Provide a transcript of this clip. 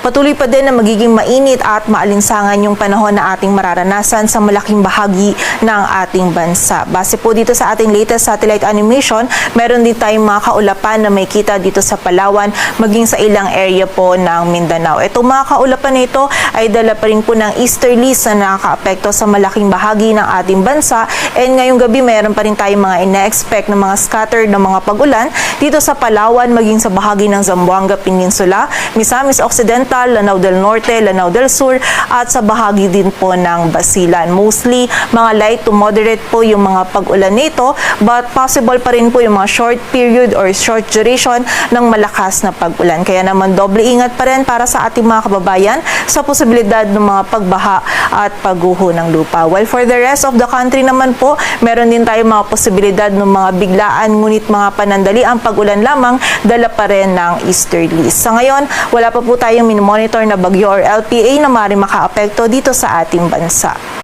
Patuloy pa din na magiging mainit at maalinsangan yung panahon na ating mararanasan sa malaking bahagi ng ating bansa. Base po dito sa ating latest satellite animation, meron din tayong mga kaulapan na may kita dito sa Palawan, maging sa ilang area po ng Mindanao. Itong mga kaulapan na ito ay dala pa rin po ng easterlies na nakakaapekto sa malaking bahagi ng ating bansa. And ngayong gabi, meron pa rin tayong mga ina-expect na mga scattered na mga pag-ulan dito sa Palawan, maging sa bahagi ng Zamboanga Peninsula, Misamis Occidental, Lanao del Norte, Lanao del Sur, at sa bahagi din po ng Basilan. Mostly, mga light to moderate po yung mga pag-ulan nito, but possible pa rin po yung mga short period or short duration ng malakas na pag-ulan. Kaya naman, doble ingat pa rin para sa ating mga kababayan sa posibilidad ng mga pagbaha at pagguho ng lupa. While for the rest of the country naman po, meron din tayong mga posibilidad ng mga biglaan, ngunit mga panandali ang pag-ulan lamang, dala pa rin ng easterlies. Sa ngayon, wala pa po tayong minomonitor na bagyo or LPA na maaaring makaapekto dito sa ating bansa.